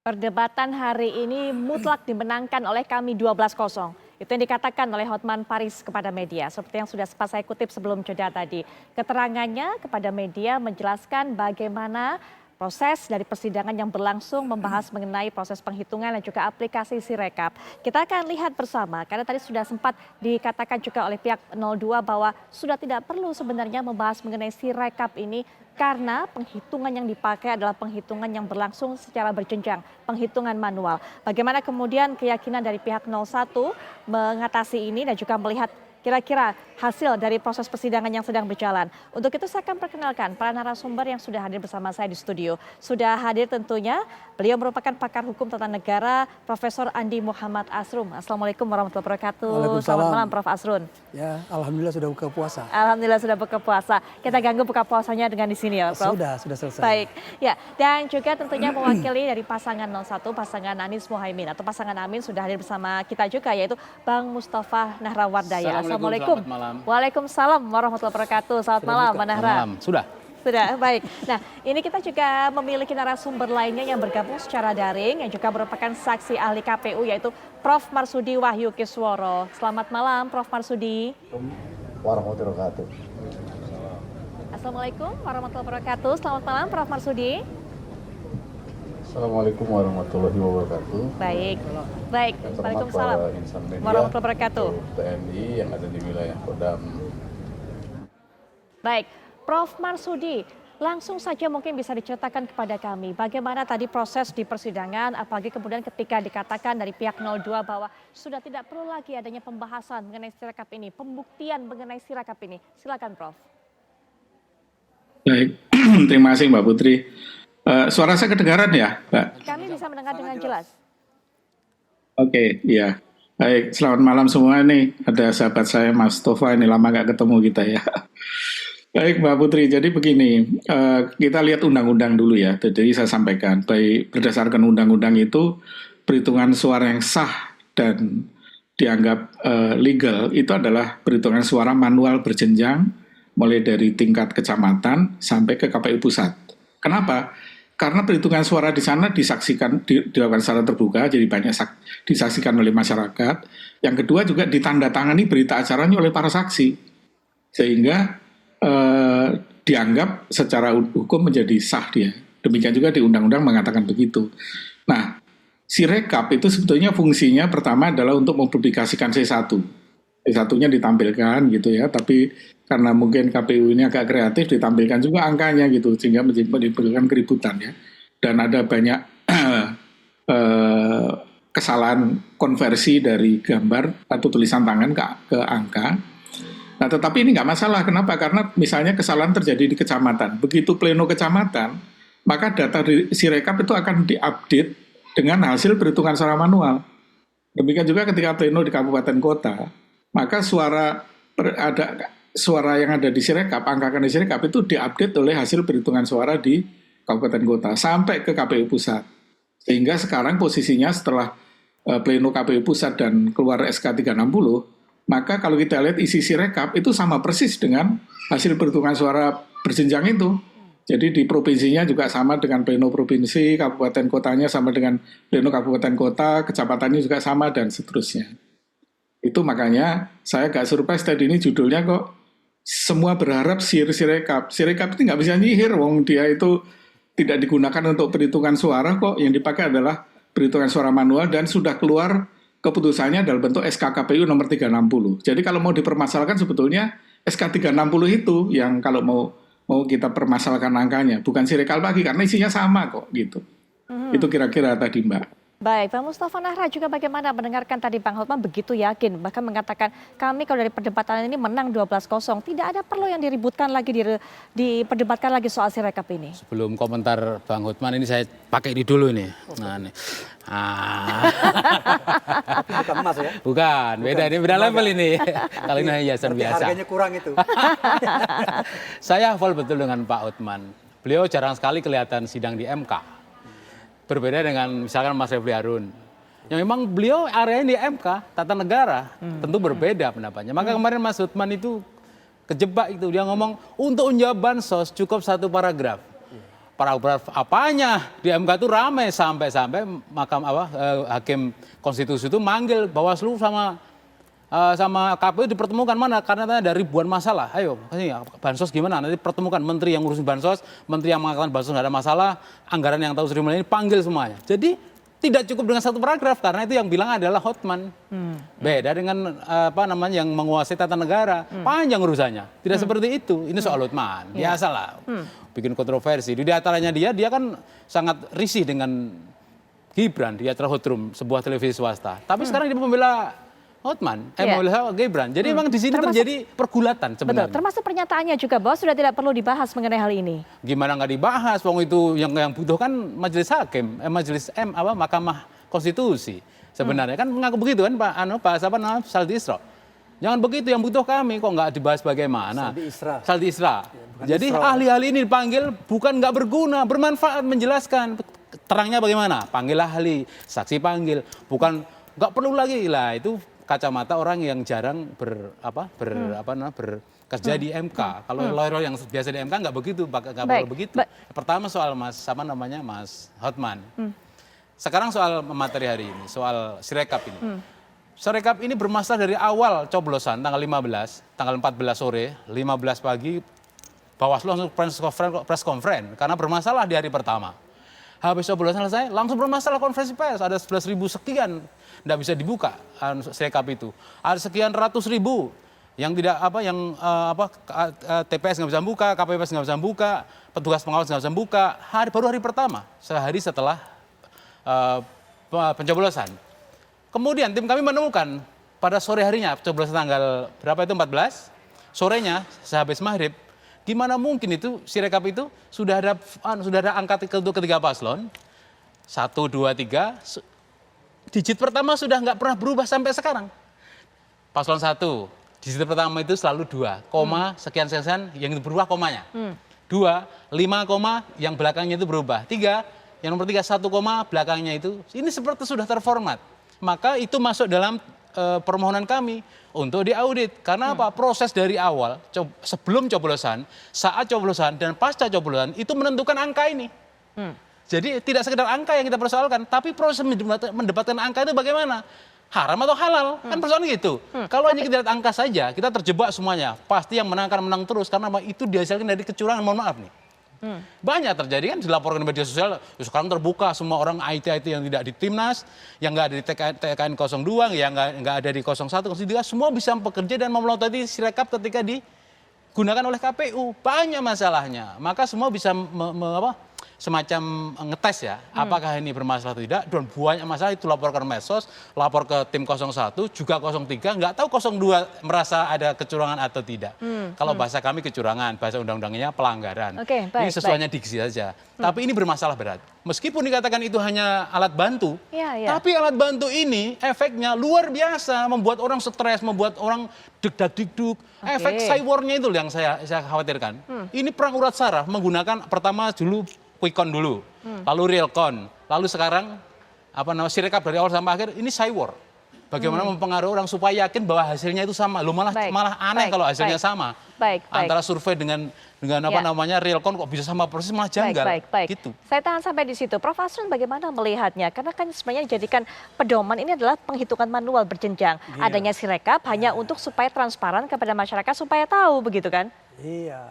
Perdebatan hari ini mutlak dimenangkan oleh kami 12-0. Itu yang dikatakan oleh Hotman Paris kepada media. Seperti yang sudah sempat saya kutip sebelum jeda tadi. Keterangannya kepada media menjelaskan bagaimana proses dari persidangan yang berlangsung membahas mengenai proses penghitungan dan juga aplikasi Sirekap. Kita akan lihat bersama karena tadi sudah sempat dikatakan juga oleh pihak 02 bahwa sudah tidak perlu sebenarnya membahas mengenai Sirekap ini karena penghitungan yang dipakai adalah penghitungan yang berlangsung secara berjenjang, penghitungan manual. Bagaimana kemudian keyakinan dari pihak 01 mengatasi ini dan juga melihat kira-kira hasil dari proses persidangan yang sedang berjalan. Untuk itu saya akan perkenalkan para narasumber yang sudah hadir bersama saya di studio. Sudah hadir tentunya, beliau merupakan pakar hukum tata negara, Profesor Andi Muhammad Asrum. Assalamualaikum warahmatullahi wabarakatuh. Selamat malam Prof. Asrun. Ya, alhamdulillah sudah buka puasa. Alhamdulillah sudah buka puasa. Kita ganggu buka puasanya dengan di sini ya Prof. Sudah selesai. Baik, ya. Dan juga tentunya mewakili dari pasangan 01, pasangan Anies Mohaimin atau pasangan Amin sudah hadir bersama kita juga yaitu Bang Mustafa Nahrawardaya. Assalamualaikum. Waalaikumsalam warahmatullahi wabarakatuh. Selamat malam, Mbak Nahra. Sudah, baik. Nah, ini kita juga memiliki narasumber lainnya yang bergabung secara daring yang juga merupakan saksi ahli KPU yaitu Prof. Marsudi Wahyu Kisworo. Selamat malam, Prof. Marsudi. Warahmatullahi wabarakatuh. Assalamualaikum warahmatullahi wabarakatuh. Selamat malam, Prof. Marsudi. Assalamualaikum warahmatullahi wabarakatuh. Baik. Waalaikumsalam warahmatullahi wabarakatuh. TNI yang ada di wilayah Kodam. Baik, Prof. Marsudi, langsung saja mungkin bisa diceritakan kepada kami bagaimana tadi proses di persidangan, apalagi kemudian ketika dikatakan dari pihak 02 bahwa sudah tidak perlu lagi adanya pembahasan mengenai Sirekap ini, pembuktian mengenai Sirekap ini. Silakan, Prof. baik. Terima kasih Mbak Putri. Suara saya kedengaran ya, Mbak? Kami bisa mendengar dengan jelas. Oke, iya. Baik, selamat malam semua nih. Ada sahabat saya Mas Tova, ini lama gak ketemu kita ya. Baik Mbak Putri, jadi begini, kita lihat undang-undang dulu ya. Jadi saya sampaikan, baik berdasarkan undang-undang itu, perhitungan suara yang sah dan dianggap legal itu adalah perhitungan suara manual berjenjang, mulai dari tingkat kecamatan sampai ke KPU pusat. Kenapa? Karena perhitungan suara di sana dilakukan secara terbuka, jadi banyak disaksikan oleh masyarakat. Yang kedua juga ditandatangani berita acaranya oleh para saksi, sehingga dianggap secara hukum menjadi sah dia. Demikian juga di undang-undang mengatakan begitu. Nah, Sirekap itu sebetulnya fungsinya pertama adalah untuk mempublikasikan C1. C1-nya ditampilkan gitu ya, tapi karena mungkin KPU ini agak kreatif ditampilkan juga angkanya gitu sehingga menimbulkan keributan ya. Dan ada banyak kesalahan konversi dari gambar atau tulisan tangan ke angka. Nah, tetapi ini nggak masalah. Kenapa? Karena misalnya kesalahan terjadi di kecamatan. Begitu pleno kecamatan, maka data di Sirekap itu akan diupdate dengan hasil perhitungan secara manual. Demikian juga ketika pleno di kabupaten kota, maka suara yang ada di Sirekap, angka di Sirekap itu diupdate oleh hasil perhitungan suara di kabupaten kota sampai ke KPU pusat. Sehingga sekarang posisinya setelah pleno KPU pusat dan keluar SK 360, maka kalau kita lihat isi Sirekap itu sama persis dengan hasil perhitungan suara berjenjang itu. Jadi di provinsinya juga sama dengan pleno provinsi, kabupaten kotanya sama dengan pleno kabupaten kota, kecamatannya juga sama dan seterusnya. Itu makanya saya agak surprise tadi ini judulnya kok semua berharap Sirekap. Sirekap itu nggak bisa nyihir, wong dia itu tidak digunakan untuk perhitungan suara kok. Yang dipakai adalah perhitungan suara manual dan sudah keluar keputusannya dalam bentuk SK KPU nomor 360. Jadi kalau mau dipermasalahkan sebetulnya SK 360 itu yang kalau mau kita permasalahkan angkanya, bukan Sirekap lagi karena isinya sama kok gitu. Itu kira-kira tadi Mbak. Baik, Bang Mustafa Nahra juga bagaimana mendengarkan tadi Bang Hotman begitu yakin, bahkan mengatakan kami kalau dari perdebatan ini menang 12-0, tidak ada perlu yang diributkan lagi, diperdebatkan lagi soal Sirekap ini. Sebelum komentar Bang Hotman ini saya pakai ini dulu nih. Nah, nih. Bukan emas ya? Bukan, beda ini beda level ini. Kalau ini hiasan biasa. Harganya kurang itu. Saya hafal betul dengan Pak Hotman. Beliau jarang sekali kelihatan sidang di MK. Berbeda dengan misalkan Mas Refli Harun. Yang memang beliau areanya di MK, tata negara, tentu berbeda pendapatnya. Maka kemarin Mas Hotman itu kejebak itu. Dia ngomong, untuk menjawab bansos cukup satu paragraf. paragraf apanya di MK itu ramai sampai hakim konstitusi itu manggil Bawaslu sama KPU dipertemukan mana karena ada ribuan masalah. Ayo, bansos gimana? Nanti pertemukan menteri yang ngurusin bansos, menteri yang mengatakan bansos nggak ada masalah, anggaran yang tahu Sri Mulyani panggil semuanya. Jadi tidak cukup dengan satu paragraf karena itu yang bilang adalah Hotman. Beda dengan yang menguasai tata negara, panjang urusannya. Tidak seperti itu. Ini soal Hotman. Biasalah. Bikin kontroversi. Di antaranya dia kan sangat risih dengan Gibran di acara Hotroom, sebuah televisi swasta. Tapi sekarang dia membela Hotman, membela Gibran. Jadi memang di sini terjadi pergulatan sebenarnya. Betul, termasuk pernyataannya juga bahwa sudah tidak perlu dibahas mengenai hal ini. Gimana nggak dibahas? Wong itu yang butuh kan majelis hakim, Mahkamah Konstitusi. Sebenarnya kan mengaku begitu kan Pak Saldi Isra. Jangan begitu, yang butuh kami kok nggak dibahas bagaimana. Saldi Isra. Jadi ahli-ahli ini dipanggil bukan nggak berguna, bermanfaat menjelaskan terangnya bagaimana. Panggil ahli, saksi panggil, bukan nggak perlu lagi lah itu. Kacamata orang yang jarang bekerja di MK. Kalau lawyer yang biasa di MK nggak begitu, nggak perlu begitu. Pertama soal Mas Hotman. Sekarang soal materi hari ini, soal Sirekap ini. Sirekap ini bermasalah dari awal coblosan tanggal 15, tanggal 14 sore, 15 pagi, Bawaslu langsung press conference karena bermasalah di hari pertama. Habis coblosan selesai, langsung bermasalah konferensi pers. Ada 11.000 sekian, tidak bisa dibuka Sirekap itu. Ada sekian ratus ribu yang TPS nggak bisa buka, KPPS nggak bisa buka, petugas pengawas nggak bisa buka. Baru hari pertama, sehari setelah pencoblosan. Kemudian tim kami menemukan pada sore harinya, pencoblosan tanggal berapa itu 14, sorenya sehabis maghrib. Gimana mungkin itu Sirekap itu sudah ada angka untuk ketiga paslon 1, 2, 3, digit pertama sudah nggak pernah berubah sampai sekarang. Paslon 1, digit pertama itu selalu 2, koma sekian yang itu berubah komanya. 2, 5 koma yang belakangnya itu berubah. 3, yang nomor 3 1 koma belakangnya itu ini seperti sudah terformat. Maka itu masuk dalam permohonan kami untuk diaudit. Karena apa? Proses dari awal, sebelum coblosan, saat coblosan, dan pasca coblosan itu menentukan angka ini. Jadi tidak sekedar angka yang kita persoalkan, tapi proses mendapatkan angka itu bagaimana? Haram atau halal? Kan persoalan gitu. Kalau hanya kita lihat angka saja, kita terjebak semuanya. Pasti yang menang akan menang terus, karena itu dihasilkan dari kecurangan, mohon maaf nih. Banyak terjadi kan, dilaporkan di media sosial, sekarang terbuka semua orang IT yang tidak di Timnas, yang nggak ada di TKN 02, yang nggak ada di 01, 02, semua bisa bekerja dan memelototi Sirekap ketika digunakan oleh KPU. Banyak masalahnya, maka semua bisa semacam ngetes ya, apakah ini bermasalah atau tidak, dan banyak masalah itu laporkan medsos, lapor ke tim 01, juga 03, nggak tahu 02 merasa ada kecurangan atau tidak. Kalau bahasa kami kecurangan, bahasa undang-undangnya pelanggaran. Ini sesuainya diksi saja. Tapi ini bermasalah berat. Meskipun dikatakan itu hanya alat bantu, tapi alat bantu ini efeknya luar biasa, membuat orang stres, membuat orang deg-deg-deg. Efek cybernya itu yang saya khawatirkan. Ini perang urat saraf menggunakan pertama dulu Quickcon dulu, lalu Realcon, lalu sekarang Sirekap dari awal sampai akhir ini cyber. Bagaimana mempengaruhi orang supaya yakin bahwa hasilnya itu sama. Malah aneh kalau hasilnya sama. Antara survei dengan Realcon kok bisa sama persis, malah janggal. Gitu. Saya tahan sampai di situ. Prof. Asrun bagaimana melihatnya? Karena kan sebenarnya dijadikan pedoman ini adalah penghitungan manual berjenjang. Adanya Sirekap hanya untuk supaya transparan kepada masyarakat supaya tahu begitu kan? Iya,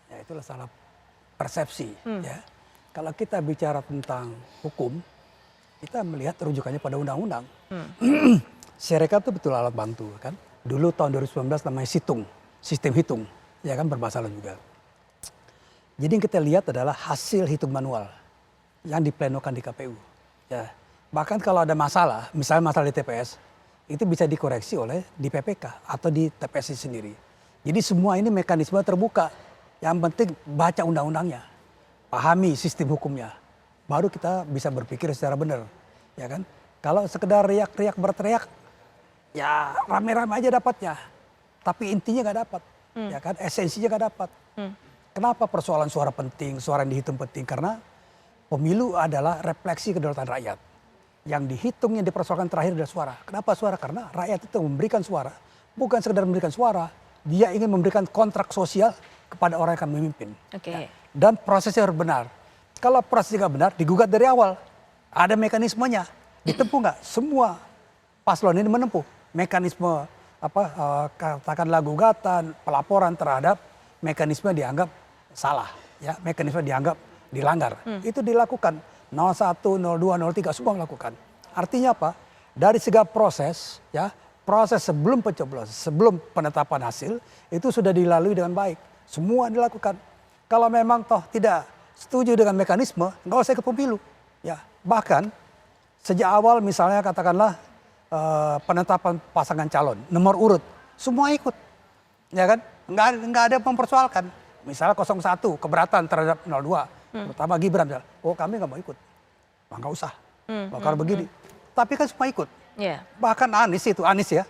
ya itulah salah persepsi. Ya. Kalau kita bicara tentang hukum, kita melihat rujukannya pada undang-undang. Sirekap itu betul alat bantu kan. Dulu tahun 2019 namanya sistem hitung, ya kan bermasalah juga. Jadi yang kita lihat adalah hasil hitung manual yang diplenokan di KPU. Ya. Bahkan kalau ada masalah, misalnya masalah di TPS, itu bisa dikoreksi oleh di PPK atau di TPS sendiri. Jadi semua ini mekanisme terbuka. Yang penting baca undang-undangnya. Pahami sistem hukumnya, baru kita bisa berpikir secara benar, ya kan? Kalau sekedar riak-riak berteriak, ya rame-rame aja dapatnya, tapi intinya nggak dapat, ya kan? Esensinya nggak dapat. Kenapa persoalan suara penting, suara yang dihitung penting? Karena pemilu adalah refleksi kedaulatan rakyat. Yang dihitung, yang dipersoalkan terakhir adalah suara. Kenapa suara? Karena rakyat itu memberikan suara, bukan sekedar memberikan suara, dia ingin memberikan kontrak sosial kepada orang yang akan memimpin. Ya. Dan prosesnya harus benar. Kalau prosesnya nggak benar, digugat dari awal. Ada mekanismenya. Ditempuh nggak? Semua paslon ini menempuh mekanisme katakanlah gugatan, pelaporan terhadap mekanisme dianggap salah, ya, mekanisme dianggap dilanggar. Itu dilakukan 01, 02, 03 semua melakukan. Artinya apa? Dari segala proses, ya, proses sebelum pencoblosan, sebelum penetapan hasil itu sudah dilalui dengan baik. Semua dilakukan. Kalau memang toh tidak setuju dengan mekanisme, nggak usah ikut pemilu. Ya, bahkan sejak awal misalnya katakanlah penetapan pasangan calon, nomor urut, semua ikut, ya kan? Nggak ada yang mempersoalkan. Misalnya 01 keberatan terhadap 02, terutama Gibran, oh kami nggak mau ikut, nggak usah, bakal begini. Tapi kan semua ikut. Yeah. Bahkan Anies ya,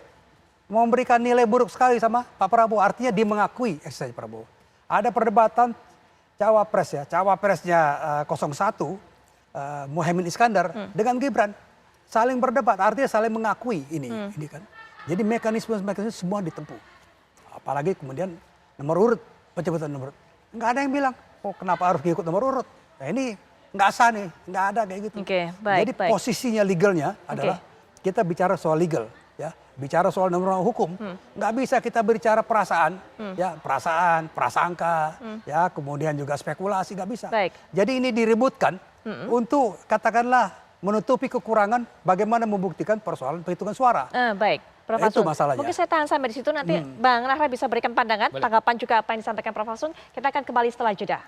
memberikan nilai buruk sekali sama Pak Prabowo, artinya dia mengakui eksistensi Prabowo. Ada perdebatan cawapres ya, cawapresnya 01 Muhaimin Iskandar dengan Gibran. Saling berdebat, artinya saling mengakui ini kan. Jadi mekanisme semua ditempuh. Apalagi kemudian nomor urut, pencabutan nomor urut. Nggak ada yang bilang, oh kenapa harus ikut nomor urut. Nah ini nggak sah nih, nggak ada kayak gitu. Jadi posisinya legalnya adalah kita bicara soal legal, ya, bicara soal nomor hukum. Nggak bisa kita bicara perasaan, ya, prasangka, ya, kemudian juga spekulasi, nggak bisa. Jadi ini diributkan untuk katakanlah menutupi kekurangan bagaimana membuktikan persoalan perhitungan suara. Baik, Prof. Itu Asun. masalahnya. Mungkin saya tahan sampai di situ, nanti Bang Rahra bisa berikan pandangan, tanggapan juga apa yang disampaikan Prof. Asun. Kita akan kembali setelah jeda.